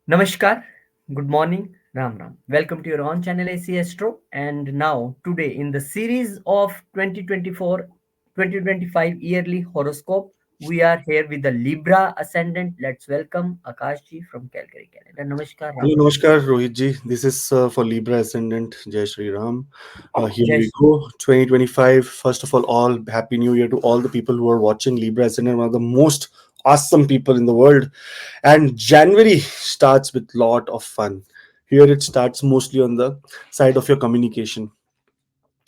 Namaskar, good morning, Ram Ram. Welcome to your own channel AC Astro. And now, today, in the series of 2024-2025 yearly horoscope, we are here with the Libra Ascendant. Let's welcome Akashji from Calgary, Canada. Namaskar, Hello, Ram Ram. Namaskar, Rohit ji. This is for Libra Ascendant, Jai Shri Ram. Here Jai we go, 2025. First of all Happy New Year to all the people who are watching. Libra Ascendant, one of the most awesome people in the world. And January starts with lot of fun. Here it starts mostly on the side of your communication.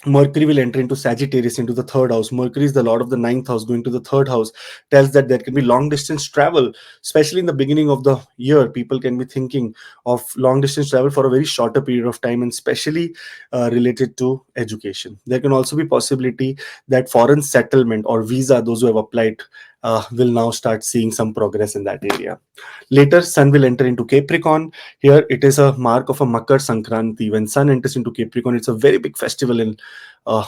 Mercury will enter into Sagittarius into the third house. Mercury is the lord of the ninth house, going to the third house. Tells that there can be long distance travel, especially in the beginning of the year. People can be thinking of long distance travel for a very shorter period of time, and especially related to education. There can also be possibility that foreign settlement or visa, those who have applied, will now start seeing some progress in that area. Later, Sun will enter into Capricorn. Here, it is a mark of a Makar Sankranti. When Sun enters into Capricorn, it's a very big festival in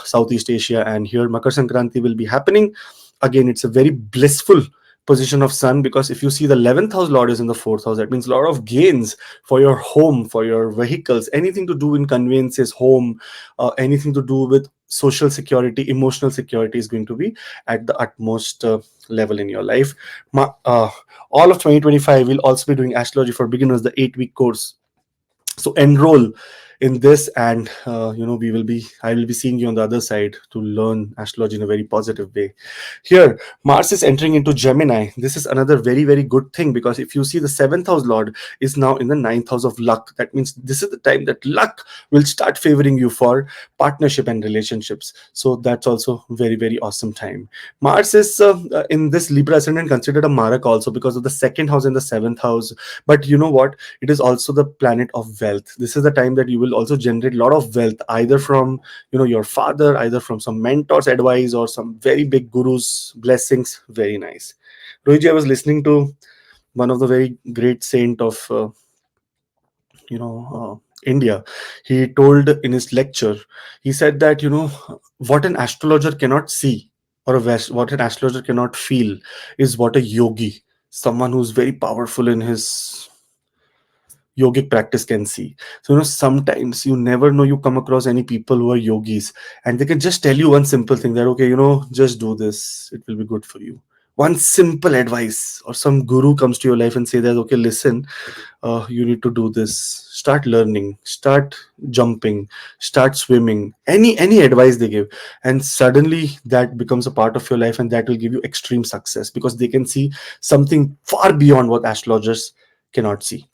Southeast Asia, and here Makar Sankranti will be happening. Again, it's a very blissful position of Sun, because if you see the 11th house lord is in the fourth house, that means a lot of gains for your home, for your vehicles, anything to do in conveyances, home, anything to do with social security, emotional security is going to be at the utmost level in your life. All of 2025 we'll also be doing astrology for beginners, the 8-week course. So enroll in this, and I will be seeing you on the other side to learn astrology in a very positive way. Here Mars is entering into Gemini. This is another very very good thing, because if you see, the seventh house lord is now in the ninth house of luck. That means this is the time that luck will start favoring you for partnership and relationships. So that's also very very awesome time. Mars is in this Libra ascendant considered a marak also, because of the second house and the seventh house. But you know what, it is also the planet of wealth. This is the time that you will also generate a lot of wealth, either from your father, either from some mentors advice, or some very big gurus blessings. Very nice. Rohiji, I was listening to one of the very great saint of India. He told in his lecture, he said that what an astrologer cannot see, or what an astrologer cannot feel, is what a yogi, someone who's very powerful in his yogic practice, can see. So sometimes you never know, you come across any people who are yogis, and they can just tell you one simple thing, that okay, just do this, it will be good for you. One simple advice, or some guru comes to your life and say that okay, listen, you need to do this, start learning, start jumping, start swimming, any advice they give, and suddenly that becomes a part of your life, and that will give you extreme success, because they can see something far beyond what astrologers cannot see.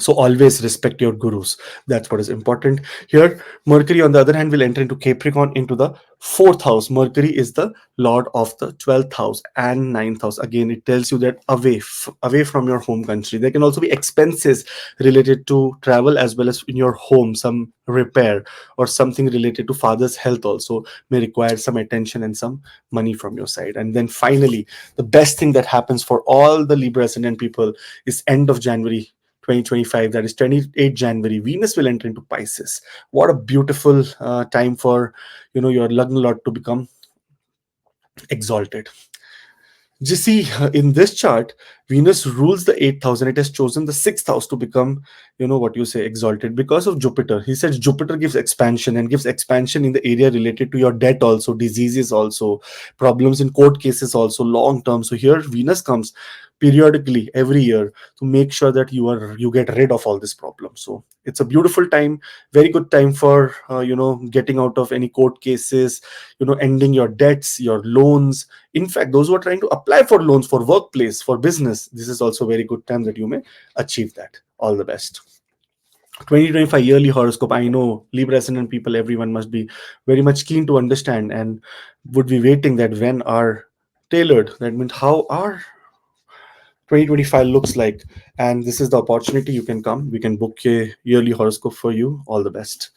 So always respect your gurus. That's what is important. Here Mercury on the other hand will enter into Capricorn into the fourth house. Mercury is the lord of the 12th house and ninth house. Again, it tells you that away from your home country, there can also be expenses related to travel, as well as in your home, some repair or something related to father's health also may require some attention and some money from your side. And then finally, the best thing that happens for all the Libra ascendant people is end of January 2025, that is 28 January, Venus will enter into Pisces. What a beautiful time for your Lagna Lord to become exalted. You see, in this chart, Venus rules the 8th house, and it has chosen the 6th house to become, what you say, exalted, because of Jupiter. He says Jupiter gives expansion, and gives expansion in the area related to your debt, also, diseases, also, problems in court cases, also, long term. So here, Venus comes periodically every year to make sure that you get rid of all this problem. So it's a beautiful time, very good time for getting out of any court cases, ending your debts, your loans. In fact, those who are trying to apply for loans for workplace, for business, this is also a very good time that you may achieve that. All the best. 2025 yearly horoscope. I know Libra ascendant people, everyone must be very much keen to understand, and would be waiting that when are tailored, that means how our 2025 looks like. And this is the opportunity, you can come, we can book a yearly horoscope for you. All the best.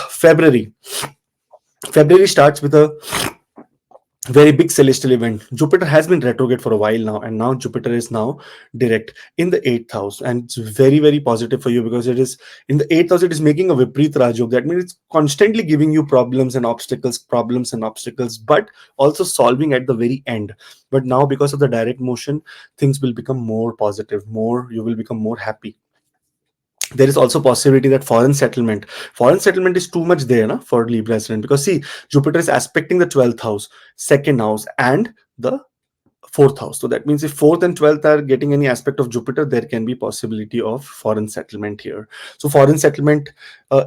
February starts with a very big celestial event. Jupiter has been retrograde for a while now, and now Jupiter is now direct in the eighth house, and it's very, very positive for you because it is in the eighth house. It is making a Viprit Rajyog. That means it's constantly giving you problems and obstacles, but also solving at the very end. But now, because of the direct motion, things will become more positive. More, you will become more happy. There is also possibility that foreign settlement is too much there, na, for Libra ascendant, because see, Jupiter is aspecting the 12th house, second house, and the fourth house. So that means if fourth and 12th are getting any aspect of Jupiter, there can be possibility of foreign settlement here. So foreign settlement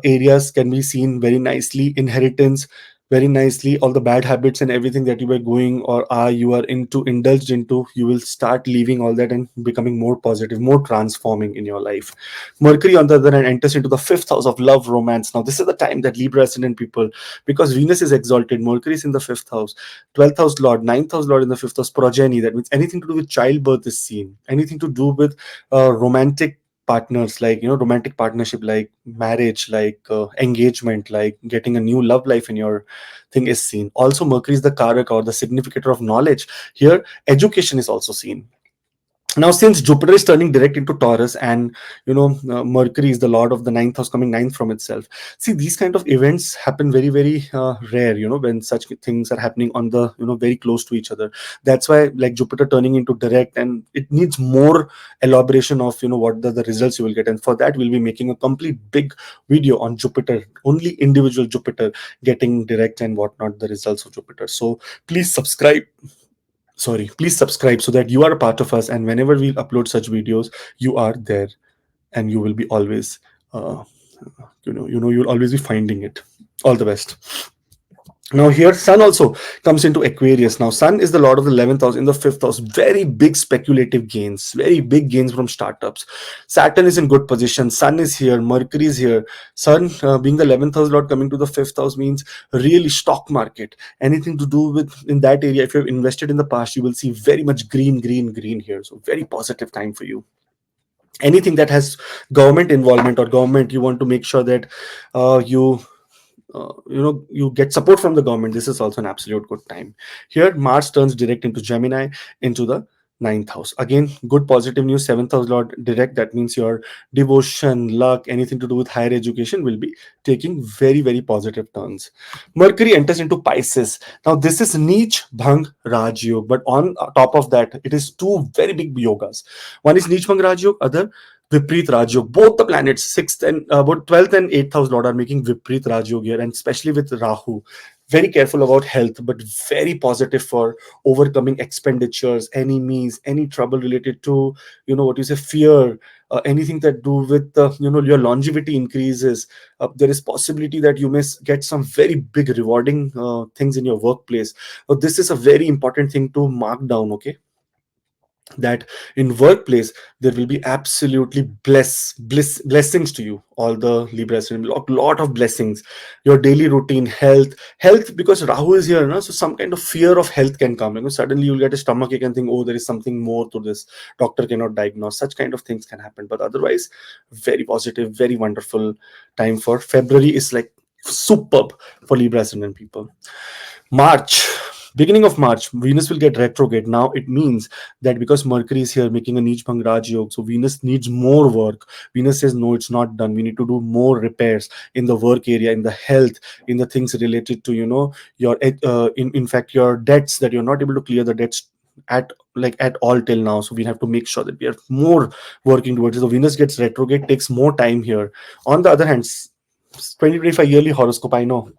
areas can be seen very nicely. Inheritance, very nicely. All the bad habits and everything that you were going or are you are into indulged into, you will start leaving all that and becoming more positive, more transforming in your life. Mercury, on the other hand, enters into the fifth house of love, romance. Now, this is the time that Libra ascendant people, because Venus is exalted, Mercury is in the fifth house, 12th house Lord, ninth house Lord in the fifth house, progeny. That means anything to do with childbirth is seen, anything to do with romantic partners, like, romantic partnership, like marriage, like engagement, like getting a new love life in your thing is seen. Also, Mercury is the karak or the significator of knowledge. Here, education is also seen. Now, since Jupiter is turning direct into Taurus, and Mercury is the lord of the ninth house, coming ninth from itself. See, these kind of events happen very, very rare, when such things are happening on the, very close to each other. That's why, like, Jupiter turning into direct, and it needs more elaboration of, what the results you will get. And for that, we'll be making a complete big video on Jupiter, only individual Jupiter getting direct and whatnot, the results of Jupiter. So please subscribe, please subscribe, so that you are a part of us, and whenever we upload such videos, you are there, and you will be always uh, you'll always be finding it. All the best. Now, here Sun also comes into Aquarius. Now, Sun is the lord of the 11th house in the fifth house. Very big speculative gains, very big gains from startups. Saturn is in good position. Sun is here. Mercury is here. Sun, being the 11th house lord, coming to the fifth house, means really stock market. Anything to do with in that area, if you have invested in the past, you will see very much green, green, green here. So very positive time for you. Anything that has government involvement or government, you want to make sure that you get support from the government. This is also an absolute good time. Here, Mars turns direct into Gemini, into the ninth house. Again, good positive news. Seventh house lord direct. That means your devotion, luck, anything to do with higher education will be taking very, very positive turns. Mercury enters into Pisces. Now, this is Neech Bhang Raj Yoga, but on top of that, it is two very big yogas. One is Neech Bhang Raj Yoga, other Viprit Rajyog. Both the planets, sixth and about 12th and 8th house lord, are making Viprit Rajyog here, and especially with Rahu. Very careful about health, but very positive for overcoming expenditures, enemies, any trouble related to, what you say, fear, anything that do with your longevity increases. There is possibility that you may get some very big rewarding things in your workplace. This is a very important thing to mark down. Okay, that in workplace there will be absolutely blessings to you, all the Libras, a lot of blessings. Your daily routine, health, because Rahu is here, no? So some kind of fear of health can come, suddenly you'll get a stomach ache and think, oh, there is something more to this, doctor cannot diagnose. Such kind of things can happen, but otherwise, very positive, very wonderful time. For February is like superb for Libra ascendant people. March, beginning of March, Venus will get retrograde. Now it means that because Mercury is here making a Neech Bhang Raj Yoga, so Venus needs more work. Venus says, no, it's not done. We need to do more repairs in the work area, in the health, in the things related to, your, in fact, your debts, that you're not able to clear the debts at all till now. So we have to make sure that we are more working towards it. So Venus gets retrograde, takes more time here. On the other hand, 2025 yearly horoscope, I know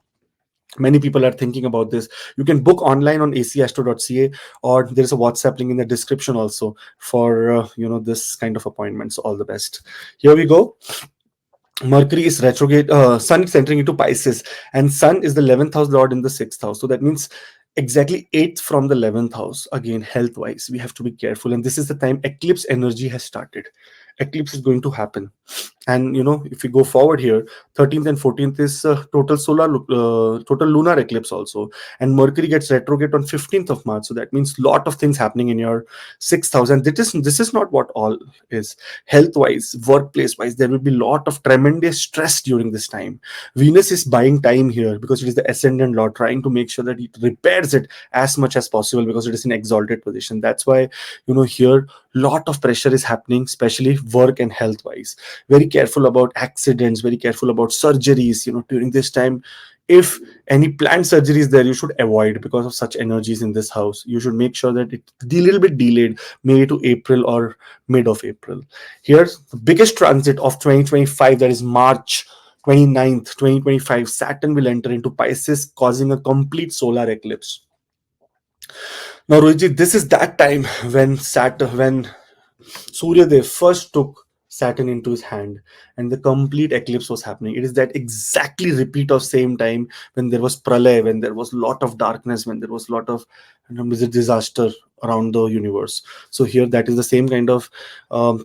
many people are thinking about this. You can book online on acastro.ca, or there's a WhatsApp link in the description also for this kind of appointments. All the best. Here we go. Mercury is retrograde. Sun is entering into Pisces, and Sun is the 11th house lord in the sixth house. So that means exactly 8th from the 11th house. Again, health wise, we have to be careful, and this is the time eclipse energy has started. eclipse is going to happen. And if we go forward here, 13th and 14th is total lunar eclipse also. And Mercury gets retrograde on 15th of March, so that means lot of things happening in your 6th house. And this is not what all is. Health wise, workplace wise, there will be lot of tremendous stress during this time. Venus is buying time here because it is the ascendant lord, trying to make sure that it repairs it as much as possible, because it is in exalted position. That's why here lot of pressure is happening, especially work and health wise. Very careful about accidents, very careful about surgeries during this time. If any planned surgery is there, you should avoid, because of such energies in this house. You should make sure that it's a little bit delayed, maybe to April or mid of April. Here's the biggest transit of 2025, that is March 29th 2025. Saturn will enter into Pisces, causing a complete solar eclipse. Now, Rohit, this is that time when Surya Dev first took Saturn into his hand and the complete eclipse was happening. It is that exactly repeat of same time when there was pralay, when there was lot of darkness, when there was lot of disaster around the universe. So here that is the same kind of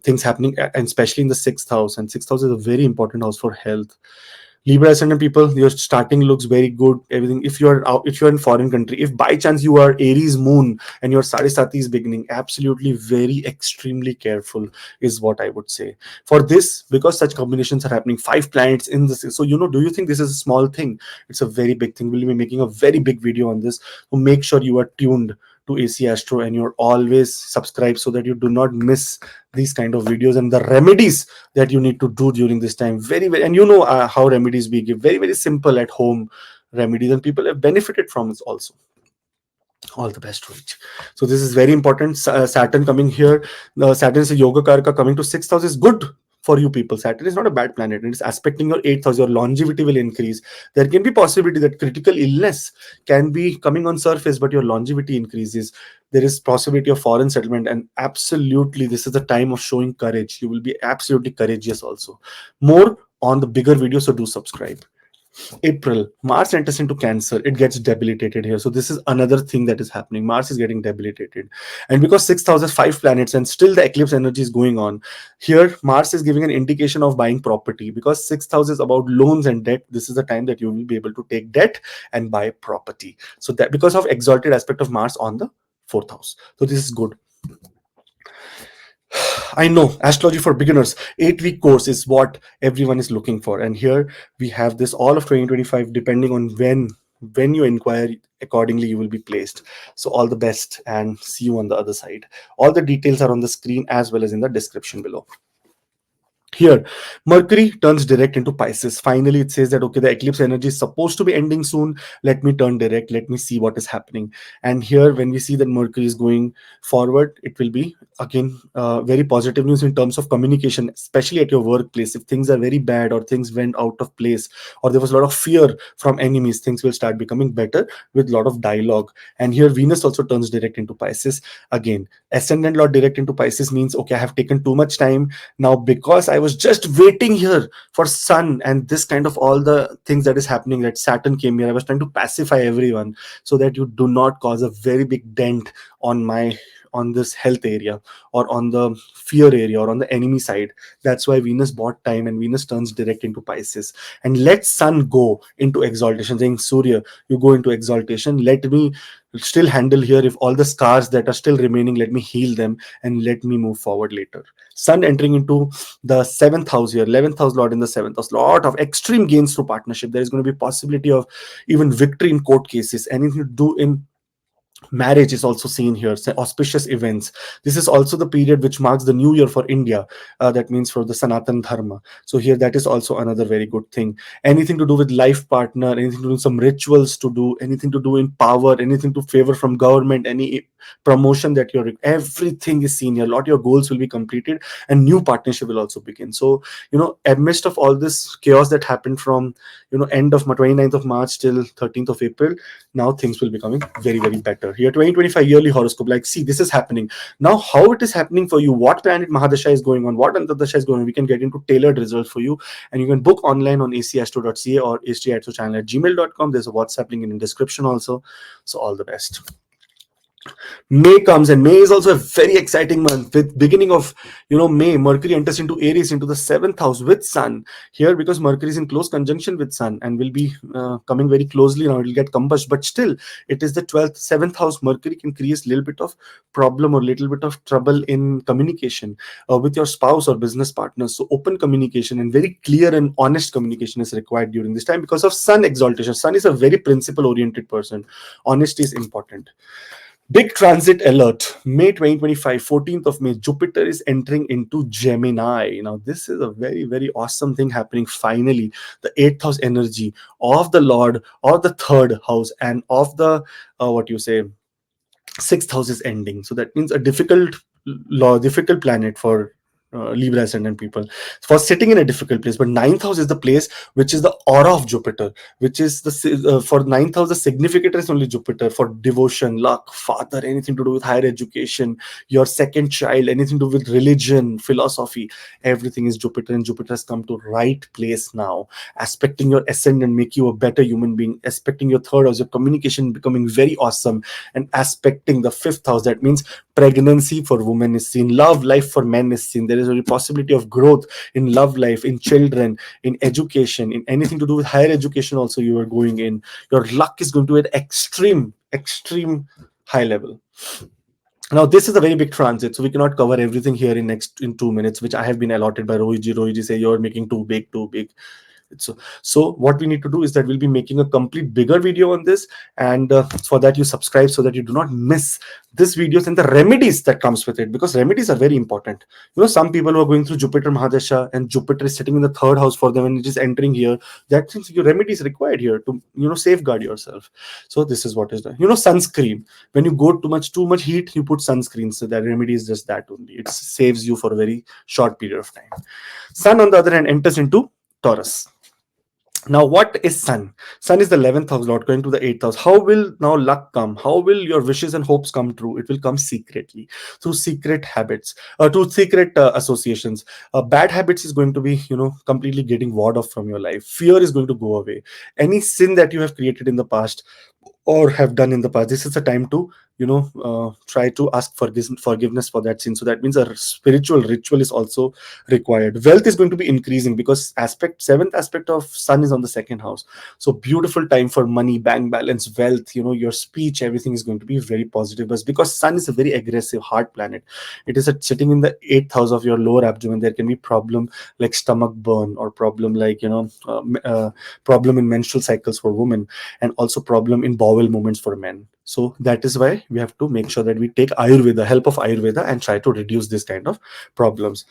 things happening, and especially in the sixth house. And sixth house is a very important house for health. Libra ascendant people, your starting looks very good. Everything. If you're out, if you're in foreign country, if by chance you are Aries moon and your Saraswati is beginning, absolutely very extremely careful is what I would say for this, because such combinations are happening. 5 planets in this. So do you think this is a small thing? It's a very big thing. We'll be making a very big video on this. So make sure you are tuned to AC Astro and you're always subscribed so that you do not miss these kind of videos and the remedies that you need to do during this time. Very, very, and how remedies we give, very, very simple at home remedies, and people have benefited from it also. All the best, Rohit. So this is very important. Saturn coming here. Saturn is a yoga karaka, coming to sixth house is good for you people. Saturn is not a bad planet. It is aspecting your eighth house. Your longevity will increase. There can be possibility that critical illness can be coming on surface, but your longevity increases. There is possibility of foreign settlement, and absolutely this is the time of showing courage. You will be absolutely courageous also. More on the bigger video, so do subscribe. April, Mars enters into Cancer, it gets debilitated here. So this is another thing that is happening. Mars is getting debilitated, and because 6,005 planets and still the eclipse energy is going on here, Mars is giving an indication of buying property. Because 6,000 is about loans and debt, this is the time that you will be able to take debt and buy property. So that because of exalted aspect of Mars on the fourth house, so this is good. I know astrology for beginners 8-week course is what everyone is looking for, and here we have this all of 2025. Depending on when you inquire, accordingly you will be placed. So all the best and see you on the other side. All the details are on the screen as well as in the description below. Here, Mercury turns direct into Pisces. Finally, it says that, okay, the eclipse energy is supposed to be ending soon. Let me turn direct. Let me see what is happening. And here, when we see that Mercury is going forward, it will be, again, very positive news in terms of communication, especially at your workplace. If things are very bad or things went out of place or there was a lot of fear from enemies, things will start becoming better with a lot of dialogue. And here, Venus also turns direct into Pisces. Again, ascendant lord direct into Pisces means, okay, I have taken too much time now, because I was just waiting here for sun and this kind of all the things that is happening, that Saturn came here. I was trying to pacify everyone so that you do not cause a very big dent on this health area or on the fear area or on the enemy side. That's why Venus bought time, and Venus turns direct into Pisces and let sun go into exaltation, saying, Surya, you go into exaltation, let me still handle here. If all the scars that are still remaining, let me heal them and let me move forward later. Sun entering into the seventh house here, 11th house lord in the seventh house, lot of extreme gains through partnership. There is going to be possibility of even victory in court cases. Anything to do in marriage is also seen here. Auspicious events. This is also the period which marks the new year for India. That means for the Sanatan Dharma. So here, that is also another very good thing. Anything to do with life partner, anything to do with some rituals to do, anything to do in power, anything to favor from government, any promotion that you're, everything is seen here. A lot of your goals will be completed and new partnership will also begin. So amidst of all this chaos that happened from end of 29th of March till 13th of April, now things will be becoming very, very better. Here, 2025 yearly horoscope, like, see, this is happening now. How it is happening for you, what planet Mahadasha is going on, what Antardasha is going on, we can get into tailored results for you. And you can book online on acastro.ca or astro channel at gmail.com. There's a WhatsApp link in the description also. So all the best. May comes, and May is also a very exciting month. With beginning of May, Mercury enters into Aries, into the seventh house with Sun here, because Mercury is in close conjunction with Sun and will be coming very closely now. It will get combust, but still, it is the 12th, seventh house. Mercury can create a little bit of problem or little bit of trouble in communication with your spouse or business partners. So open communication and very clear and honest communication is required during this time because of Sun exaltation. Sun is a very principle oriented person. Honesty is important. Big transit alert. May 2025, 14th of May, Jupiter is entering into Gemini. Now, this is a very, very awesome thing happening finally. The eighth house energy of the Lord, or the third house, and of the, what you say, sixth house is ending. So that means a difficult law, difficult planet for Libra ascendant people for sitting in a difficult place. But ninth house is the place which is the aura of Jupiter, which is for ninth house, the significator is only Jupiter for devotion, luck, father, anything to do with higher education, your second child, anything to do with religion, philosophy, everything is Jupiter. And Jupiter has come to right place now, aspecting your ascendant, make you a better human being, aspecting your third house, your communication becoming very awesome, and aspecting the fifth house. That means pregnancy for women is seen, love life for men is seen. There is a possibility of growth in love life, in children, in education, in anything to do with higher education. Also, you are going in, your luck is going to be at extreme high level. Now, this is a very big transit, so we cannot cover everything here in 2 minutes, which I have been allotted by Rohiji. Rohiji say you're making too big. So what we need to do is that we'll be making a complete bigger video on this, and for that you subscribe so that you do not miss this videos and the remedies that comes with it, because remedies are very important. Some people who are going through Jupiter Mahadasha and Jupiter is sitting in the third house for them and it is entering here, that means your remedy is required here to safeguard yourself. So this is what is done. Sunscreen, when you go too much heat, you put sunscreen. So that remedy is just that only. It saves you for a very short period of time. Sun, on the other hand, enters into Taurus. Now, what is Sun? Sun is the 11th house lord going to the 8th house. How will now luck come? How will your wishes and hopes come true? It will come secretly, through secret habits, through secret associations. Bad habits is going to be, completely getting ward off from your life. Fear is going to go away. Any sin that you have created in the past or have done in the past, this is the time to try to ask forgiveness for that sin. So that means a spiritual ritual is also required. Wealth is going to be increasing because seventh aspect of Sun is on the second house. So beautiful time for money, bank balance, wealth, your speech, everything is going to be very positive. But because Sun is a very aggressive hard planet, it is sitting in the eighth house of your lower abdomen. There can be problem like stomach burn, or problem like problem in menstrual cycles for women, and also problem in bowel movements for men. So that is why we have to make sure that we take Ayurveda, help of Ayurveda, and try to reduce this kind of problems.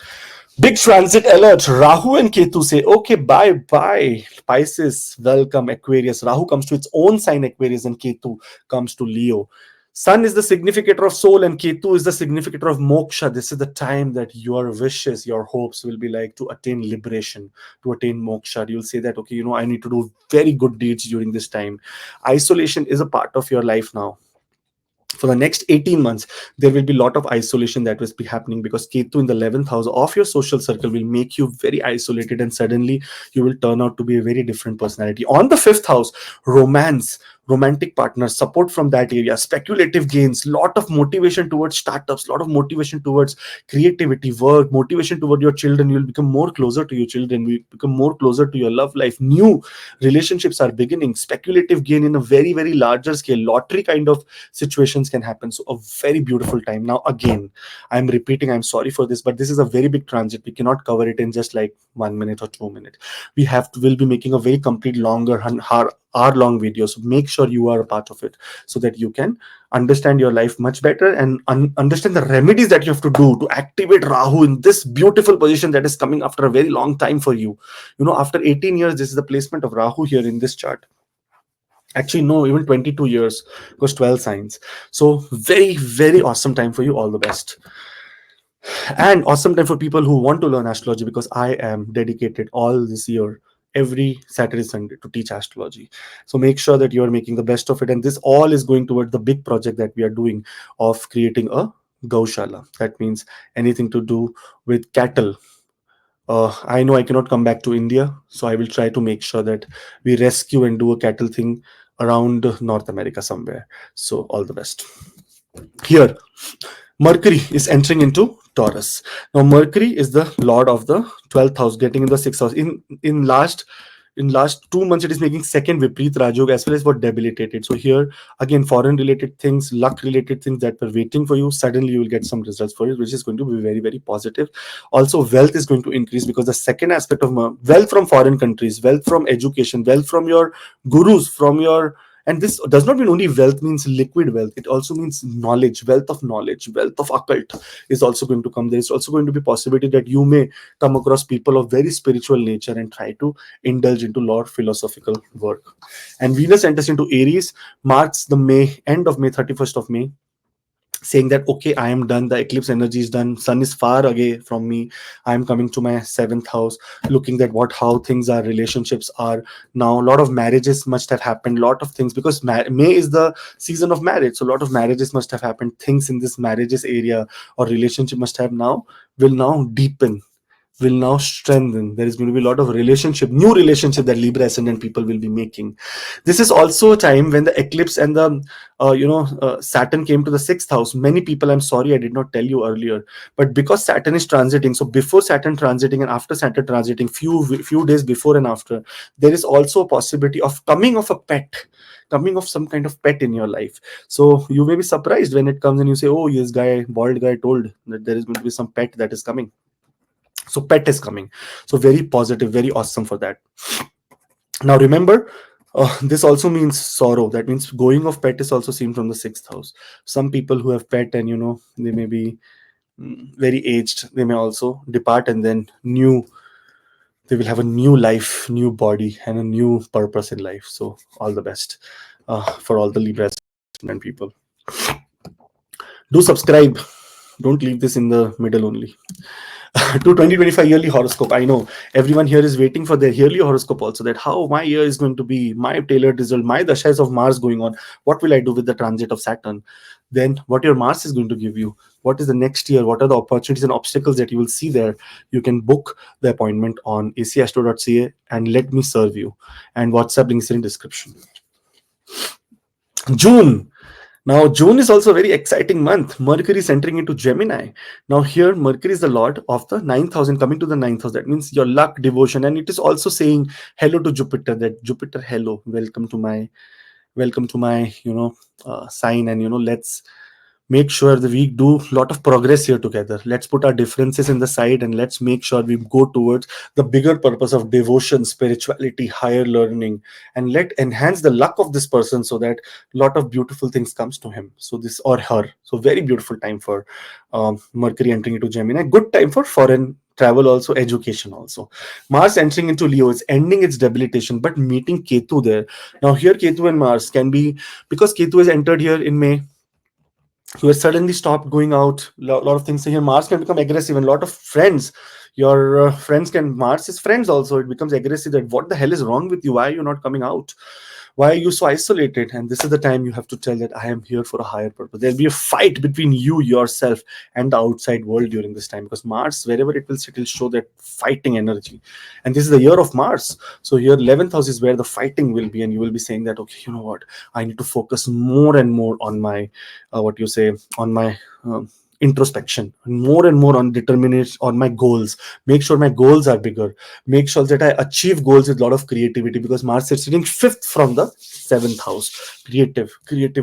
Big transit alert. Rahu and Ketu say, okay, bye bye. Pisces, welcome. Aquarius. Rahu comes to its own sign, Aquarius, and Ketu comes to Leo. Sun is the significator of soul, and Ketu is the significator of moksha. This is the time that your wishes, your hopes will be like to attain liberation, to attain moksha. You'll say that, okay, I need to do very good deeds during this time. Isolation is a part of your life now. For the next 18 months, there will be a lot of isolation that will be happening, because Ketu in the 11th house of your social circle will make you very isolated, and suddenly you will turn out to be a very different personality. On the 5th house, romance, romantic partners, support from that area, speculative gains, lot of motivation towards startups, lot of motivation towards creativity, work, motivation toward your children. You'll become more closer to your children, you become more closer to your love life. New relationships are beginning, speculative gain in a very, very larger scale, lottery kind of situations can happen. So a very beautiful time. Now again, I'm repeating, I'm sorry for this, but this is a very big transit. We cannot cover it in just like 1 minute or 2 minutes. We'll be making a very complete longer hour long video. So make sure you are a part of it, so that you can understand your life much better, and understand the remedies that you have to do to activate Rahu in this beautiful position that is coming after a very long time for you. After 18 years, this is the placement of Rahu here in this chart. Actually, no, even 22 years, because 12 signs. So very, very awesome time for you. All the best. And awesome time for people who want to learn astrology, because I am dedicated all this year, every Saturday, Sunday, to teach astrology. So make sure that you are making the best of it. And this all is going toward the big project that we are doing of creating a Gaushala. That means anything to do with cattle. I know I cannot come back to India, so I will try to make sure that we rescue and do a cattle thing around North America somewhere. So all the best. Here, Mercury is entering into Taurus. Now, Mercury is the lord of the 12th house, getting in the sixth house. In last 2 months, it is making second Vipreet Rajog as well as what debilitated. So here again, foreign related things, luck related things that were waiting for you, suddenly you will get some results for you, which is going to be very, very positive. Also, wealth is going to increase because the second aspect of wealth from foreign countries, wealth from education, wealth from your gurus, from your, and this does not mean only wealth means liquid wealth, it also means knowledge, wealth of occult is also going to come. There is also going to be possibility that you may come across people of very spiritual nature and try to indulge into lot of philosophical work. And Venus enters into Aries, marks the May, end of May, 31st of May, saying that okay, I am done, the eclipse energy is done, sun is far away from me, I am coming to my seventh house, looking at what how things are, relationships are now, a lot of marriages must have happened, lot of things, because May is the season of marriage, so a lot of marriages must have happened, things in this marriages area or relationship must have now, will now deepen, will now strengthen. There is going to be a lot of new relationship that Libra ascendant people will be making. This is also a time when the eclipse and the Saturn came to the sixth house. Many people, I'm sorry I did not tell you earlier, but because Saturn is transiting, so before Saturn transiting and after Saturn transiting, few days before and after, there is also a possibility of coming of a pet, coming of some kind of pet in your life. So you may be surprised when it comes and you say, oh, yes, guy, bald guy told that there is going to be some pet that is coming. So pet is coming, so very positive, very awesome for that. Now remember, this also means sorrow, that means going of pet is also seen from the sixth house. Some people who have pet and they may be very aged, they may also depart, and then they will have a new life, new body, and a new purpose in life. So all the best for all the Libra and people. Do subscribe, don't leave this in the middle only. To 2025 yearly horoscope. I know everyone here is waiting for their yearly horoscope also, that how my year is going to be, my tailored result, my dashas of Mars going on, what will I do with the transit of Saturn, then what your Mars is going to give you, what is the next year, what are the opportunities and obstacles that you will see there. You can book the appointment on acastro.ca and let me serve you, and WhatsApp link is in description. June. Now, June is also a very exciting month. Mercury is entering into Gemini. Now, here, Mercury is the lord of the 9,000, coming to the 9,000. That means your luck, devotion, and it is also saying hello to Jupiter. That Jupiter, hello, welcome to my, sign, and let's make sure that we do a lot of progress here together. Let's put our differences in the side and let's make sure we go towards the bigger purpose of devotion, spirituality, higher learning, and let enhance the luck of this person so that a lot of beautiful things comes to him, so this or her. So very beautiful time for Mercury entering into Gemini. Good time for foreign travel, also education. Also, Mars entering into Leo is ending its debilitation but meeting Ketu there. Now here, Ketu and Mars can be, because Ketu has entered here in May, you have suddenly stopped going out, lot of things. So here Mars can become aggressive, and a lot of friends, your friends can, Mars is friends also, it becomes aggressive, that what the hell is wrong with you, why are you not coming out, why are you so isolated? And this is the time you have to tell that I am here for a higher purpose. There'll be a fight between you, yourself, and the outside world during this time, because Mars, wherever it will sit, will show that fighting energy. And this is the year of Mars. So your 11th house is where the fighting will be, and you will be saying that, okay, you know what, I need to focus more and more on my, what you say, on my introspection, more and more on determination, on my goals, make sure my goals are bigger, make sure that I achieve goals with a lot of creativity, because Mars is sitting fifth from the seventh house. Creative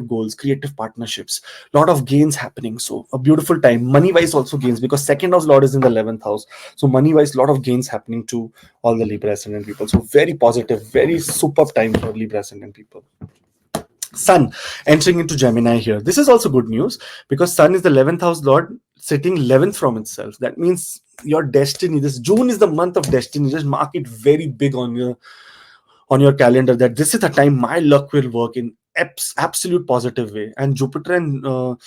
goals, creative partnerships, lot of gains happening. So a beautiful time, money wise also gains, because second house lord is in the 11th house. So money wise, lot of gains happening to all the Libra ascendant people. So very positive, very superb time for Libra ascendant people. Sun entering into Gemini here. This is also good news, because Sun is the 11th house lord, sitting 11th from itself. That means your destiny. This June is the month of destiny. Just mark it very big on your calendar, that this is the time my luck will work in absolute positive way. And Jupiter and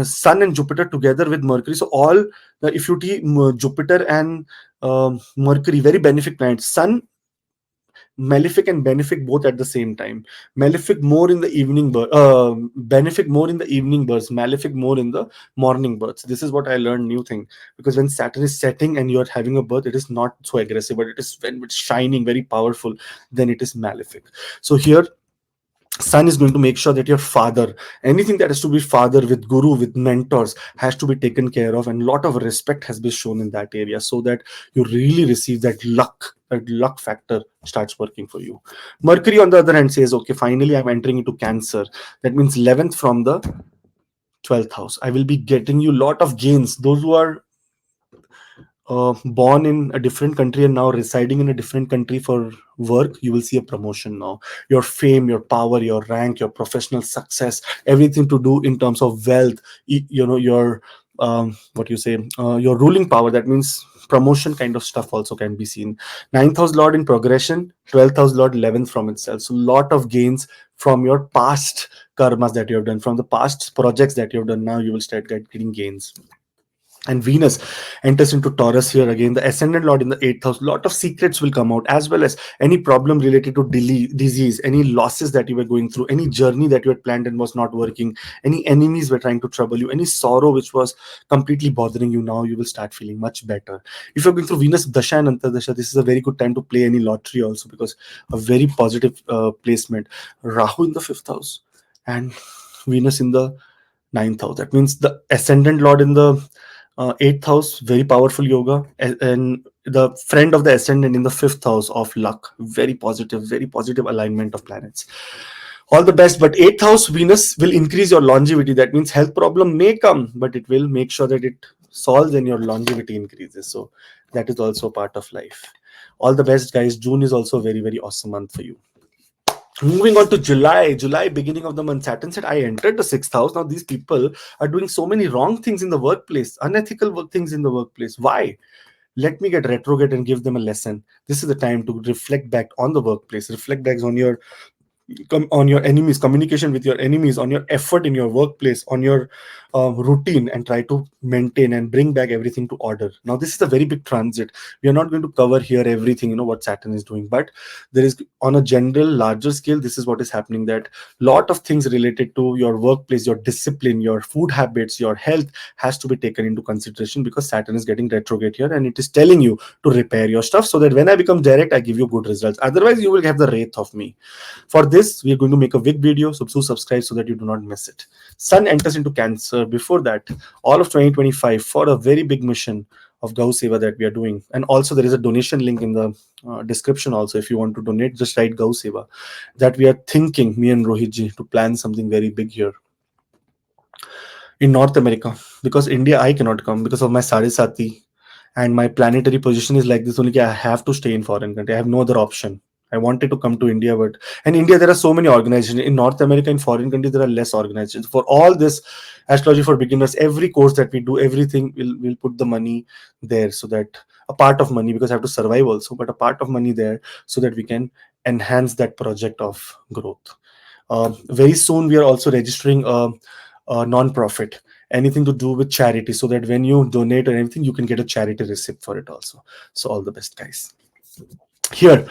Sun and Jupiter together with Mercury. So all the, if you see Jupiter and Mercury, very benefic planets. Sun malefic and benefic both at the same time. Malefic more in the evening benefic more in the evening birds, malefic more in the morning birds. This is what I learned, new thing, because when Saturn is setting and you're having a birth, it is not so aggressive, but it is when it's shining very powerful, then it is malefic. So here Sun is going to make sure that your father, anything that has to be father with guru, with mentors, has to be taken care of, and a lot of respect has been shown in that area, so that you really receive that luck factor starts working for you. Mercury on the other hand says, okay, finally I'm entering into Cancer. That means 11th from the 12th house. I will be getting you lot of gains. Those who are born in a different country and now residing in a different country for work, you will see a promotion now. Your fame, your power, your rank, your professional success, everything to do in terms of wealth, your what you say, your ruling power. That means promotion kind of stuff also can be seen. Ninth house lord in progression, 12th house lord 11th from itself. So lot of gains from your past karmas that you have done, from the past projects that you have done. Now you will start getting gains. And Venus enters into Taurus here again, the ascendant lord in the eighth house. Lot of secrets will come out, as well as any problem related to disease, any losses that you were going through, any journey that you had planned and was not working, any enemies were trying to trouble you, any sorrow which was completely bothering you. Now you will start feeling much better. If you're going through Venus Dasha and Antardasha, this is a very good time to play any lottery also, because a very positive placement. Rahu in the fifth house and Venus in the ninth house. That means the ascendant lord in the eighth house, very powerful yoga, and the friend of the ascendant in the fifth house of luck, very positive alignment of planets. All the best. But eighth house Venus will increase your longevity. That means health problem may come, but it will make sure that it solves and your longevity increases. So that is also part of life. All the best, guys. June is also a very awesome month for you. Moving on to July, beginning of the month, Saturn said, I entered the sixth house. Now, these people are doing so many wrong things in the workplace, unethical things in the workplace. Why? Let me get retrograde and give them a lesson. This is the time to reflect back on the workplace, reflect back on your on your enemies, communication with your enemies, on your effort in your workplace, on your routine, and try to maintain and bring back everything to order. Now this is a very big transit. We are not going to cover here everything, what Saturn is doing, but there is, on a general larger scale, this is what is happening, that lot of things related to your workplace, your discipline, your food habits, your health has to be taken into consideration, because Saturn is getting retrograde here and it is telling you to repair your stuff, so that when I become direct, I give you good results. Otherwise you will have the wrath of me. For this, we are going to make a big video, so do subscribe so that you do not miss it. Sun enters into Cancer. Before that, all of 2025 for a very big mission of Gau Seva that we are doing. And also there is a donation link in the description also. If you want to donate, just write Gau Seva. That we are thinking, me and Rohitji, to plan something very big here in North America. Because India, I cannot come because of my Sade Sati. And my planetary position is like this only. I have to stay in foreign country. I have no other option. I wanted to come to India, but in India there are so many organizations. In North America, in foreign countries, there are less organizations. For all this astrology for beginners, every course that we do, everything will put the money there, so that a part of money, because I have to survive also, but a part of money there, so that we can enhance that project of growth. Very soon we are also registering a non-profit, anything to do with charity, so that when you donate or anything, you can get a charity receipt for it also. So all the best, guys. Here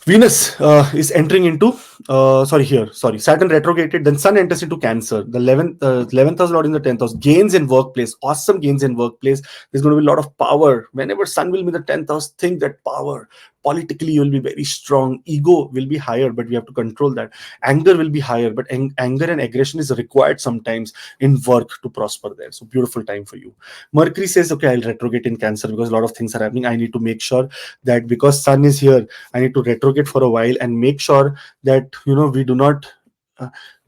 Venus is entering into Saturn retrograded, then Sun enters into Cancer. The 11th house lord in the 10th house. Gains in workplace, awesome gains in workplace. There's going to be a lot of power. Whenever Sun will be in the 10th house, think that power. Politically, you will be very strong. Ego will be higher, but we have to control that. Anger will be higher, but anger and aggression is required sometimes in work to prosper there. So beautiful time for you. Mercury says, okay, I'll retrograde in Cancer because a lot of things are happening. I need to make sure that because Sun is here, I need to retrograde for a while and make sure that we do not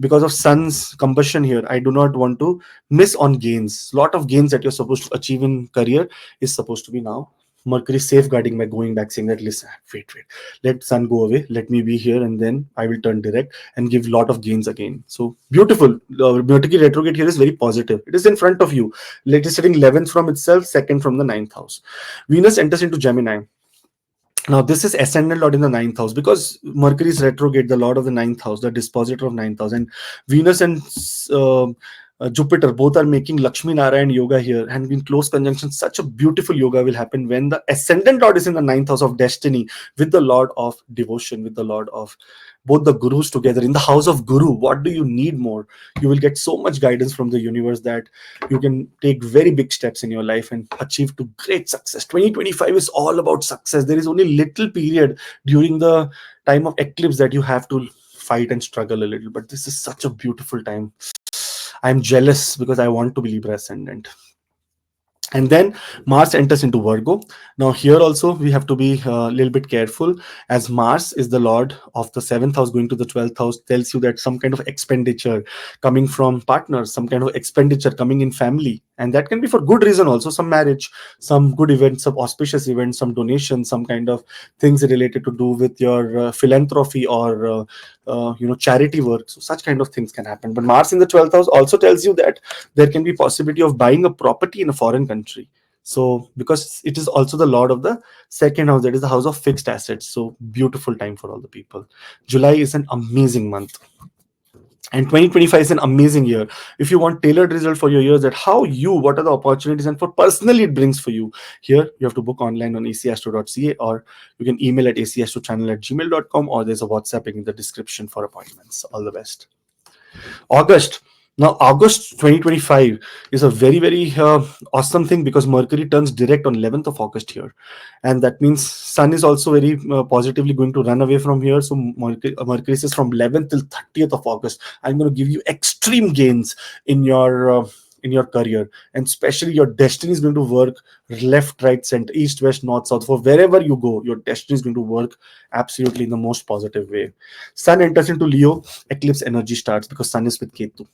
because of Sun's combustion here, I do not want to miss on gains. Lot of gains that you're supposed to achieve in career is supposed to be now. Mercury safeguarding by going back, saying that, listen, wait, let Sun go away, let me be here, and then I will turn direct and give lot of gains again. So beautiful. Mercury retrograde here is very positive. It is in front of you. It is sitting 11th from itself, second from the 9th house. Venus enters into Gemini. Now, this is ascendant lord in the ninth house, because Mercury is retrograde, the lord of the ninth house, the dispositor of ninth house, and Venus and Jupiter both are making Lakshmi Narayan yoga here, and in close conjunction, such a beautiful yoga will happen when the ascendant lord is in the ninth house of destiny, with the lord of devotion, with the lord of both the gurus together in the house of Guru. What do you need more? You will get so much guidance from the universe that you can take very big steps in your life and achieve to great success. 2025 is all about success. There is only little period during the time of eclipse that you have to fight and struggle a little. But this is such a beautiful time. I'm jealous because I want to be Libra ascendant. And then Mars enters into Virgo. Now here also we have to be a little bit careful, as Mars is the lord of the 7th house going to the 12th house, tells you that some kind of expenditure coming from partners, some kind of expenditure coming in family, and that can be for good reason also, some marriage, some good events, some auspicious events, some donations, some kind of things related to do with your philanthropy or charity work. So such kind of things can happen. But Mars in the 12th house also tells you that there can be possibility of buying a property in a foreign country. So because it is also the lord of the second house, that is the house of fixed assets. So beautiful time for all the people. July is an amazing month, and 2025 is an amazing year. If you want tailored result for your years, that how you, what are the opportunities and for personally it brings for you, here you have to book online on acastro.ca, or you can email at acastrochannel@gmail.com, or there's a WhatsApp in the description for appointments. All the best. August. Now, August 2025 is a very, very awesome thing, because Mercury turns direct on 11th of August here. And that means Sun is also very positively going to run away from here. So Mercury says from 11th till 30th of August, I'm going to give you extreme gains in your career, and especially your destiny is going to work left, right, center, east, west, north, south. For wherever you go, your destiny is going to work absolutely in the most positive way. Sun enters into Leo, eclipse energy starts because Sun is with Ketu.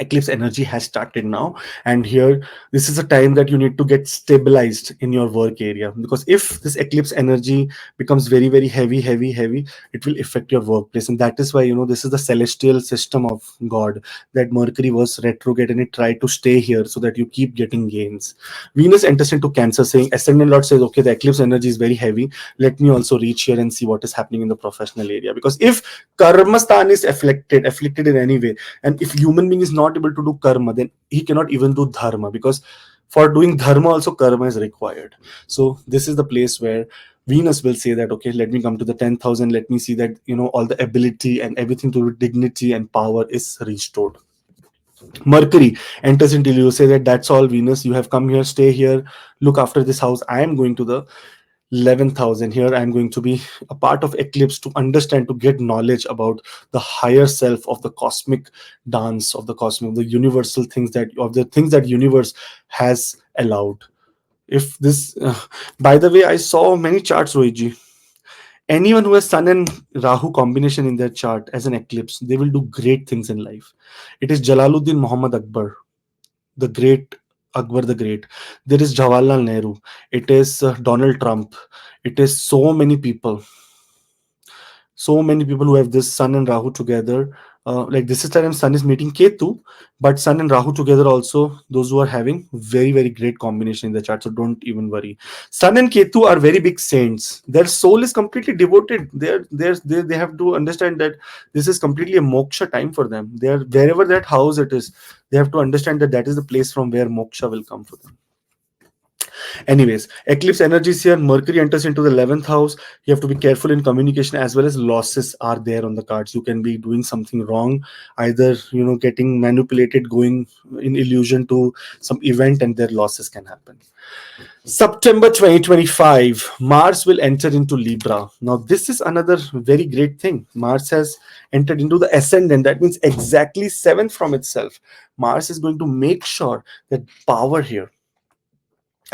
Eclipse energy has started now, and here this is a time that you need to get stabilized in your work area, because if this eclipse energy becomes very, very heavy, it will affect your workplace. And that is why, this is the celestial system of God, that Mercury was retrograde and it tried to stay here so that you keep getting gains. Venus enters into Cancer, saying ascendant lord says, okay, the eclipse energy is very heavy, let me also reach here and see what is happening in the professional area. Because if karma stan is afflicted in any way, and if human being is not able to do karma, then he cannot even do dharma, because for doing dharma also karma is required. So this is the place where Venus will say that, okay, let me come to the 10,000, let me see that all the ability and everything to do with dignity and power is restored. Mercury enters into Leo, say that that's all, Venus, you have come here, stay here, look after this house. I am going to the 11,000 here. I'm going to be a part of eclipse to understand, to get knowledge about the higher self of the cosmic dance, of the cosmic, the universal things, that of the things that universe has allowed. If this by the way, I saw many charts, Rohiji. Anyone who has Sun and Rahu combination in their chart as an eclipse, they will do great things in life. It is Jalaluddin Muhammad Akbar, the great Akbar the Great. There is Jawaharlal Nehru. It is Donald Trump. It is so many people who have this Sun and Rahu together. Like this is time Sun is meeting Ketu, but Sun and Rahu together also, those who are having very, very great combination in the chart. So don't even worry. Sun and Ketu are very big saints. Their soul is completely devoted. They have to understand that this is completely a moksha time for them. They are wherever that house it is. They have to understand that that is the place from where moksha will come for them. Anyways, eclipse energies here. Mercury enters into the 11th house. You have to be careful in communication, as well as losses are there on the cards. You can be doing something wrong, either getting manipulated, going in illusion to some event, and their losses can happen. September 2025, Mars will enter into Libra. Now, this is another very great thing. Mars has entered into the ascendant. That means exactly seventh from itself. Mars is going to make sure that power here,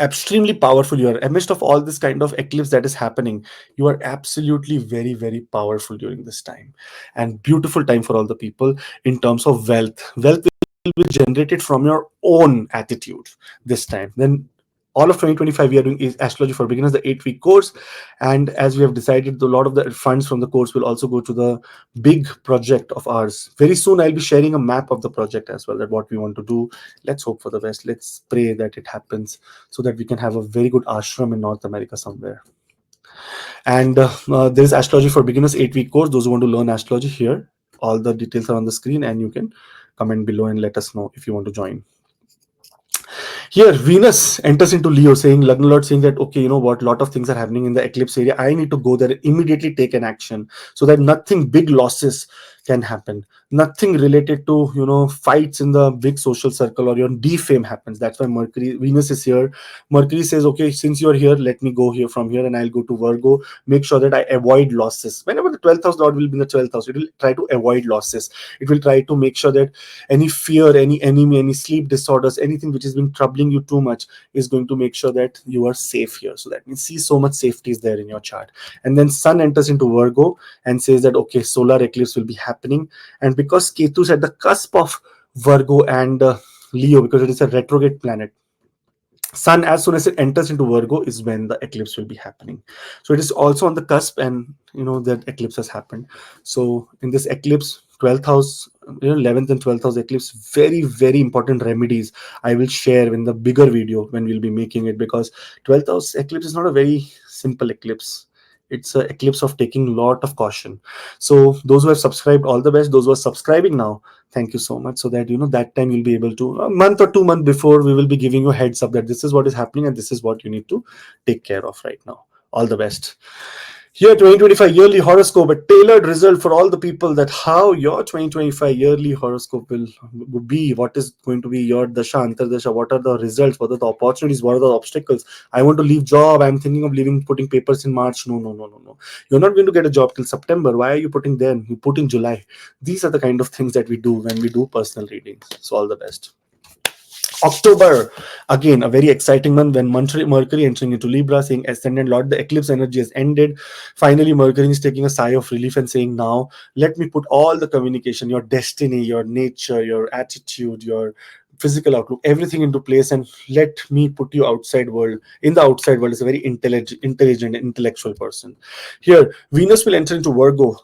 extremely powerful. You are amidst of all this kind of eclipse that is happening, you are absolutely very, very powerful during this time, and beautiful time for all the people. In terms of wealth will be generated from your own attitude this time. Then all of 2025 we are doing is astrology for beginners, the 8-week course. And as we have decided, a lot of the funds from the course will also go to the big project of ours. Very soon I'll be sharing a map of the project as well, that what we want to do. Let's hope for the best. Let's pray that it happens, so that we can have a very good ashram in North America somewhere. And there is astrology for beginners 8-week course. Those who want to learn astrology, here all the details are on the screen, and you can comment below and let us know if you want to join. Here, Venus enters into Leo, saying, Lagna Lord saying that, okay, you know what, lot of things are happening in the eclipse area. I need to go there and immediately take an action, so that nothing big losses can happen. Nothing related to, fights in the big social circle or your defame happens. That's why Mercury, Venus is here. Mercury says, okay, since you're here, let me go here from here and I'll go to Virgo. Make sure that I avoid losses. Whenever the 12th house lord will be in the 12th house, it will try to avoid losses. It will try to make sure that any fear, any enemy, any sleep disorders, anything which has been troubling you too much is going to make sure that you are safe here. So that means see so much safety is there in your chart. And then Sun enters into Virgo and says that okay, solar eclipse will be happening. And because Ketu is at the cusp of Virgo and Leo, because it is a retrograde planet, Sun, as soon as it enters into Virgo, is when the eclipse will be happening. So it is also on the cusp, and that eclipse has happened. So in this eclipse, 12th house, 11th and 12th house eclipse, very, very important remedies I will share in the bigger video when we'll be making it, because 12th house eclipse is not a very simple eclipse. It's an eclipse of taking a lot of caution. So those who have subscribed, all the best. Those who are subscribing now, thank you so much, so that that time you'll be able to, a month or 2 months before, we will be giving you a heads up that this is what is happening and this is what you need to take care of right now. All the best. Here, 2025 yearly horoscope, a tailored result for all the people, that how your 2025 yearly horoscope will be, what is going to be your dasha, antardasha, what are the results, what are the opportunities, what are the obstacles. I want to leave job, I'm thinking of leaving, putting papers in March. No, no, no, no, no. You're not going to get a job till September. Why are you putting then? You put in July. These are the kind of things that we do when we do personal readings. So all the best. October, again, a very exciting month when Mercury entering into Libra, saying ascendant Lord, the eclipse energy has ended. Finally, Mercury is taking a sigh of relief and saying, now let me put all the communication, your destiny, your nature, your attitude, your physical outlook, everything into place, and let me put you outside world. In the outside world is a very intelligent, intellectual person. Here, Venus will enter into Virgo,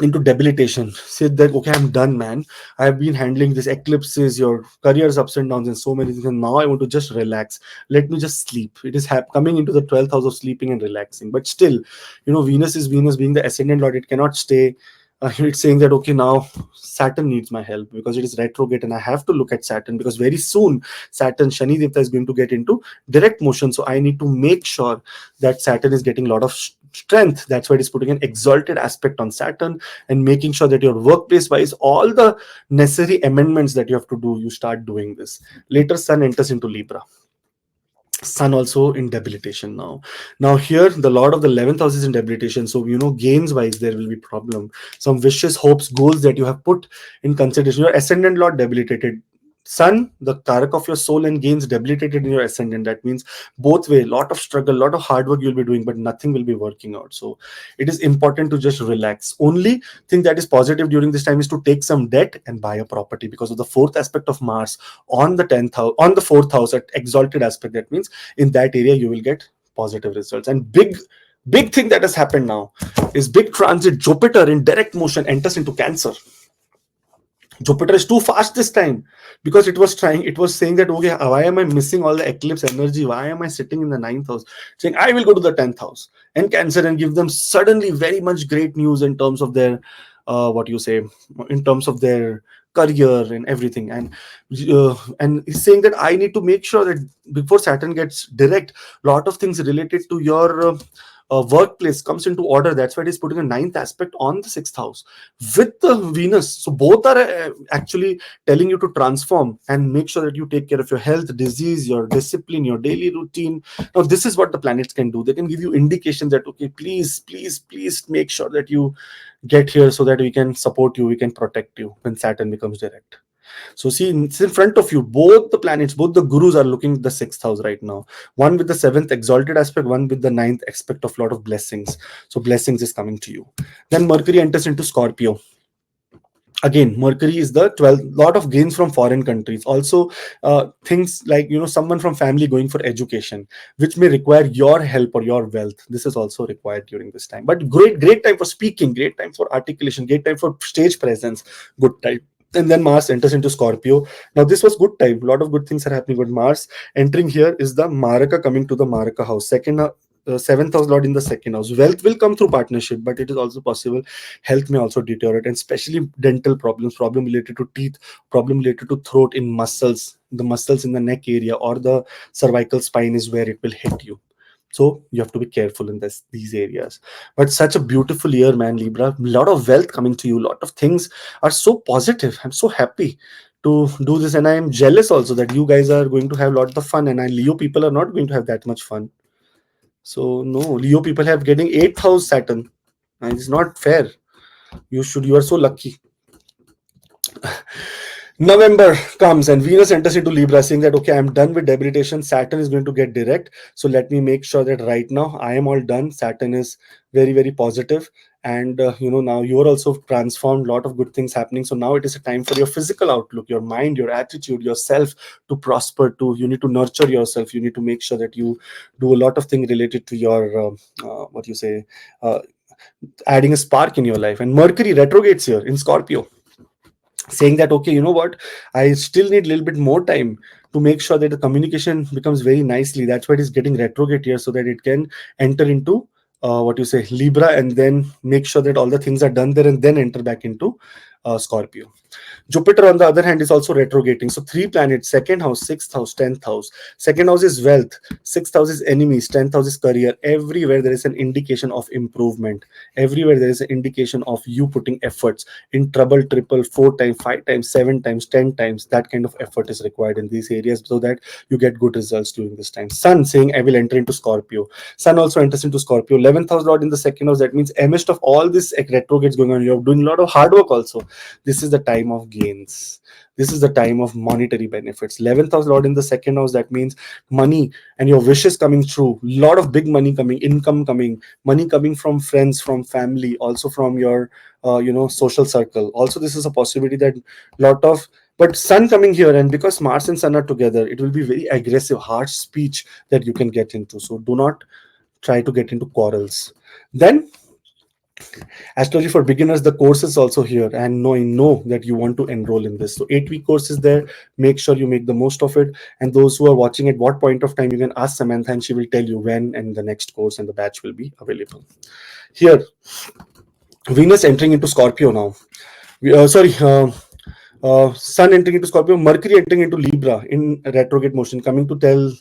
into debilitation. Said that okay, I'm done, man. I've been handling this eclipses, your career's ups and downs, and so many things, and now I want to just relax. Let me just sleep. It is coming into the 12th house of sleeping and relaxing. But still, Venus is Venus, being the ascendant lord, it cannot stay. It's saying that okay, now Saturn needs my help because it is retrograde and I have to look at Saturn, because very soon Saturn, Shani Devta, is going to get into direct motion. So I need to make sure that Saturn is getting a lot of strength. That's why it is putting an exalted aspect on Saturn and making sure that your workplace wise, all the necessary amendments that you have to do, you start doing this. Later, Sun enters into Libra. Sun also in debilitation now here the lord of the 11th house is in debilitation. So gains wise there will be problem. Some wishes, hopes, goals that you have put in consideration, your ascendant lord debilitated. Sun, the karak of your soul and gains, debilitated in your ascendant. That means both way, lot of struggle, lot of hard work you'll be doing, but nothing will be working out. So it is important to just relax. Only thing that is positive during this time is to take some debt and buy a property, because of the fourth aspect of Mars on the 10th house, on the fourth house at exalted aspect. That means in that area you will get positive results. And big thing that has happened now is big transit. Jupiter in direct motion enters into Cancer. Jupiter is too fast this time, because it was saying that okay, why am I missing all the eclipse energy, why am I sitting in the 9th house, saying I will go to the 10th house and Cancer and give them suddenly very much great news in terms of their what you say, in terms of their career and everything. And he's saying that I need to make sure that before Saturn gets direct, lot of things related to your workplace comes into order. That's why it is putting a 9th aspect on the 6th house with the Venus. So both are actually telling you to transform and make sure that you take care of your health, disease, your discipline, your daily routine. Now this is what the planets can do. They can give you indication that okay, please make sure that you get here so that we can support you, we can protect you when Saturn becomes direct. So see, it's in front of you. Both the planets, both the gurus are looking at the 6th house right now. One with the 7th exalted aspect, one with the 9th aspect of lot of blessings. So blessings is coming to you. Then Mercury enters into Scorpio. Again, Mercury is the 12th. Lot of gains from foreign countries. Also, things like someone from family going for education, which may require your help or your wealth. This is also required during this time. But great time for speaking, great time for articulation, great time for stage presence. Good time. And then Mars enters into Scorpio. Now this was good time. A lot of good things are happening. But Mars entering here is the Maraka coming to the Maraka house. Second, 7th house lord in the 2nd house. Wealth will come through partnership, but it is also possible health may also deteriorate, and especially dental problems, problem related to teeth, problem related to throat, in muscles, the muscles in the neck area or the cervical spine is where it will hit you. So you have to be careful in these areas. But such a beautiful year, man, Libra. A lot of wealth coming to you. A lot of things are so positive. I'm so happy to do this, and I am jealous also that you guys are going to have a lot of fun, and I Leo people are not going to have that much fun. So no, Leo people have getting 8th house Saturn, and it's not fair. You are so lucky. November comes and Venus enters into Libra, saying that okay, I'm done with debilitation. Saturn is going to get direct, so let me make sure that right now I am all done. Saturn is very very positive, and now you are also transformed. Lot of good things happening. So now it is a time for your physical outlook, your mind, your attitude, yourself to prosper. You need to nurture yourself. You need to make sure that you do a lot of things related to your what you say. Uh, Adding a spark in your life. And Mercury retrogrades here in Scorpio, saying that okay, you know what, I still need a little bit more time to make sure that the communication becomes very nicely. That's why it is getting retrograde here, so that it can enter into what you say Libra, and then make sure that all the things are done there, and then enter back into Scorpio. Jupiter, on the other hand, is also retrograding. So three planets: second house, sixth house, 10th house. Second house is wealth, sixth house is enemies, 10th house is career. Everywhere there is an indication of improvement. Everywhere there is an indication of you putting efforts in trouble, triple, four times, five times, seven times, 10 times. That kind of effort is required in these areas so that you get good results during this time. Sun saying, I will enter into Scorpio. Sun also enters into Scorpio. 11th house Lord in the second house. That means amidst of all this retrogrades going on, you're doing a lot of hard work also. This is the time of gains. This is the time of monetary benefits. 11th house Lord in the second house. That means money and your wishes coming true. Lot of big money coming, income coming, money coming from friends, from family, also from your social circle. Also, this is a possibility that lot of, but Sun coming here, and because Mars and Sun are together, it will be very aggressive, harsh speech that you can get into. So do not try to get into quarrels. Then astrology for beginners, the course is also here, and know that you want to enroll in this. So 8-week course is there. Make sure you make the most of it. And those who are watching, at what point of time, you can ask Samantha, and she will tell you when and the next course and the batch will be available. Here, Venus entering into Scorpio now. Sun entering into Scorpio, Mercury entering into Libra in retrograde motion, coming to tell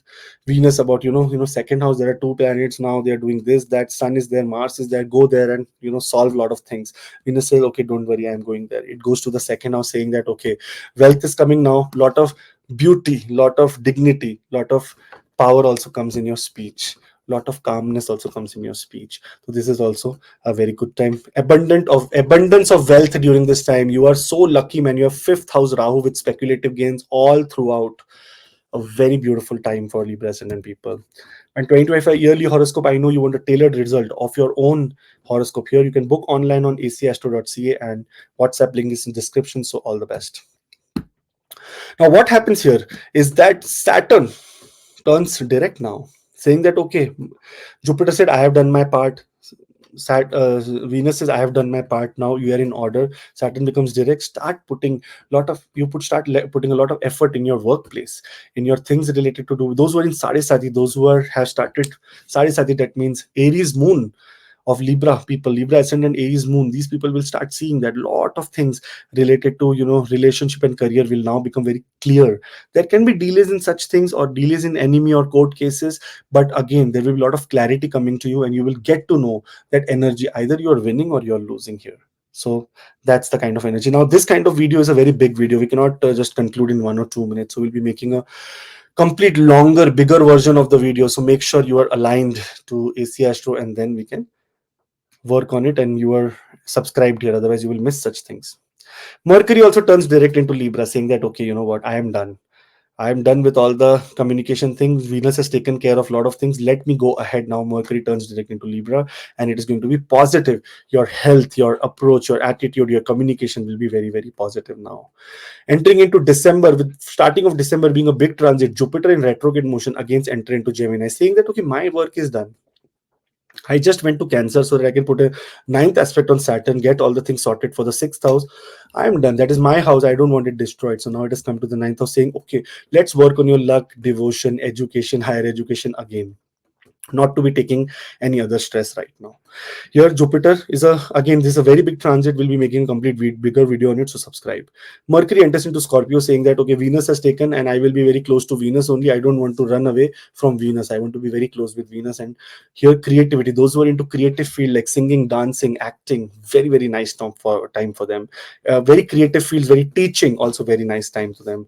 Venus about second house. There are two planets now. They are doing this, that. Sun is there, Mars is there. Go there and solve a lot of things. Venus says, okay, don't worry, I am going there. It goes to the second house, saying that okay, wealth is coming now. Lot of beauty, lot of dignity, lot of power also comes in your speech. Lot of calmness also comes in your speech. So this is also a very good time. Abundance of wealth during this time. You are so lucky, man. You have fifth house Rahu with speculative gains all throughout. A very beautiful time for Libra ascendant people. And 2025 yearly horoscope, I know you want a tailored result of your own horoscope. Here you can book online on acastro.ca, and WhatsApp link is in description. So all the best. Now what happens here is that Saturn turns direct now, saying that okay, Jupiter said, I have done my part. Venus says, I have done my part. Now you are in order. Saturn becomes direct. Start putting putting a lot of effort in your workplace, in your things related to do. Those who are in Sade Sati, those who have started Sade Sati, that means Aries moon of Libra people, Libra ascendant, Aries moon. These people will start seeing that lot of things related to relationship and career will now become very clear. There can be delays in such things, or delays in enemy or court cases, but again there will be a lot of clarity coming to you, and you will get to know that energy, either you are winning or you are losing here. So that's the kind of energy. Now this kind of video is a very big video. We cannot just conclude in 1 or 2 minutes. So we'll be making a complete longer, bigger version of the video. So make sure you are aligned to AC Astro, and then we can work on it, and you are subscribed here. Otherwise you will miss such things. Mercury also turns direct into Libra, saying that okay, you know what, I am done with all the communication things. Venus has taken care of a lot of things. Let me go ahead now. Mercury turns direct into Libra, and it is going to be positive. Your health, your approach, your attitude, your communication will be very very positive now. Entering into December, with starting of December being a big transit, Jupiter in retrograde motion against enter into Gemini, saying that okay, my work is done. I just went to Cancer so that I can put a ninth aspect on Saturn, get all the things sorted for the sixth house. I'm done. That is my house. I don't want it destroyed. So now it has come to the ninth house, saying, okay, let's work on your luck, devotion, education, higher education again. not to be taking any other stress right now. Here, Jupiter is a, again, this is a very big transit. We'll be making a complete bigger video on it, so subscribe. Mercury enters into Scorpio, saying that, okay, Venus has taken, and I will be very close to Venus only. I don't want to run away from Venus. I want to be very close with Venus. And here, creativity. Those who are into creative field like singing, dancing, acting, very, very nice time for them. Very creative fields, very teaching, also very nice time for them.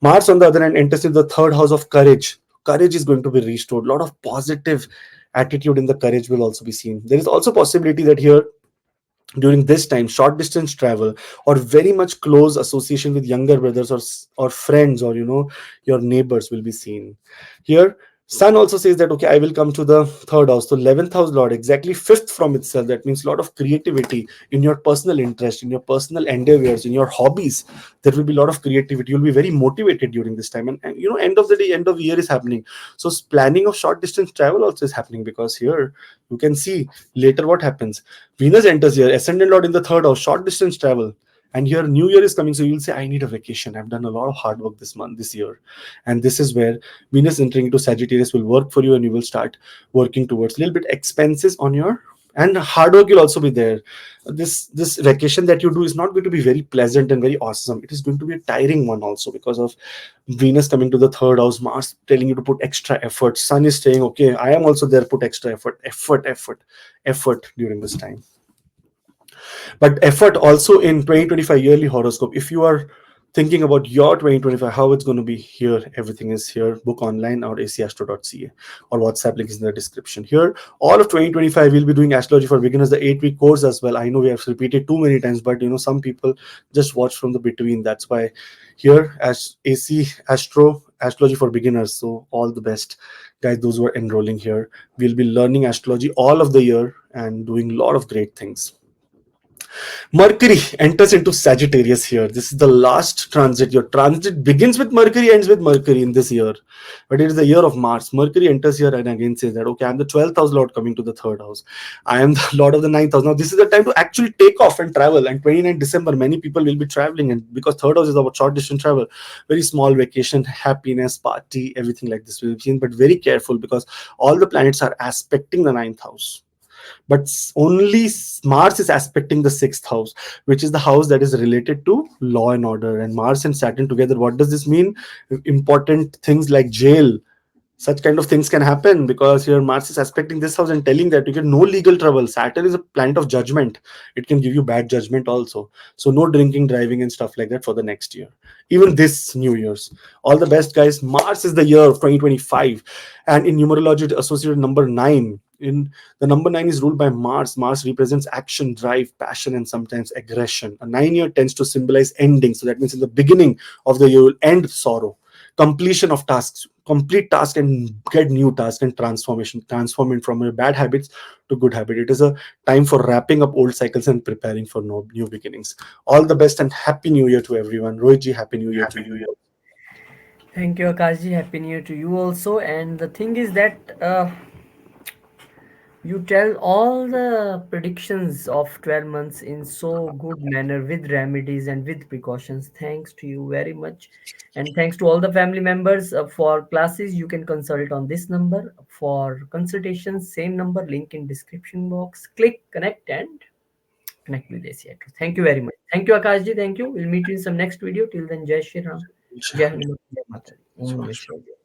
Mars, on the other hand, enters into the third house of courage. Courage is going to be restored. A lot of positive attitude in the courage will also be seen. There is also possibility that here, during this time, short distance travel or very much close association with younger brothers or friends, or your neighbors will be seen. Here, Sun also says that, okay, I will come to the third house, so 11th house lord, exactly fifth from itself. That means a lot of creativity in your personal interest, in your personal endeavors, in your hobbies. There will be a lot of creativity. You'll be very motivated during this time. And end of the day, end of year is happening. So planning of short distance travel also is happening, because here you can see later what happens. Venus enters here, ascendant lord in the third house, short distance travel. And here, New Year is coming. So you'll say, I need a vacation. I've done a lot of hard work this month, this year. And this is where Venus entering into Sagittarius will work for you, and you will start working towards a little bit expenses on your, and hard work will also be there. This vacation that you do is not going to be very pleasant and very awesome. It is going to be a tiring one also, because of Venus coming to the third house, Mars telling you to put extra effort. Sun is saying, okay, I am also there, put extra effort during this time. But effort also in 2025 yearly horoscope. If you are thinking about your 2025, how it's going to be, here everything is here. Book online or acastro.ca, or WhatsApp link is in the description. Here, all of 2025 we'll be doing astrology for beginners, the 8-week course as well. I know we have repeated too many times, but some people just watch from the between. That's why here, as AC Astro astrology for beginners. So all the best, guys, those who are enrolling here. We'll be learning astrology all of the year and doing a lot of great things. Mercury enters into Sagittarius here. This is the last transit. Your transit begins with Mercury, ends with Mercury in this year. But it is the year of Mars. Mercury enters here and again says that, okay, I'm the 12th house lord coming to the third house. I am the lord of the ninth house. Now, this is the time to actually take off and travel. And 29th December, many people will be traveling. And because third house is about short distance travel, very small vacation, happiness, party, everything like this will be seen. But very careful, because all the planets are aspecting the ninth house, but only Mars is aspecting the sixth house, which is the house that is related to law and order. And Mars and Saturn together, what does this mean? Important things like jail, such kind of things can happen, because here Mars is aspecting this house and telling that you get no legal trouble. Saturn is a planet of judgment. It can give you bad judgment also. So no drinking, driving and stuff like that for the next year, even this New Year's. All the best, guys. Mars is the year of 2025, and in numerology it associated number 9. In the number 9 is ruled by Mars. Mars represents action, drive, passion and sometimes aggression. A 9-year tends to symbolize ending. So that means in the beginning of the year you'll end sorrow, completion of tasks, complete task and get new task, and transform it from your bad habits to good habit. It is a time for wrapping up old cycles and preparing for new beginnings. All the best and happy new year to everyone. Rohit ji, happy new year to you. Thank you, Akashji. Happy New Year to you also. And the thing is that you tell all the predictions of 12 months in so good manner, with remedies and with precautions. Thanks to you very much. And thanks to all the family members. For classes, you can consult on this number. For consultations, same number, link in description box. Click connect and connect with ACI. Thank you very much. Thank you, Akashji. Thank you. We'll meet you in some next video. Till then, Jai Shri Ram. Jai Hanuman. Jai Mata Di. Om Namo Shivaya.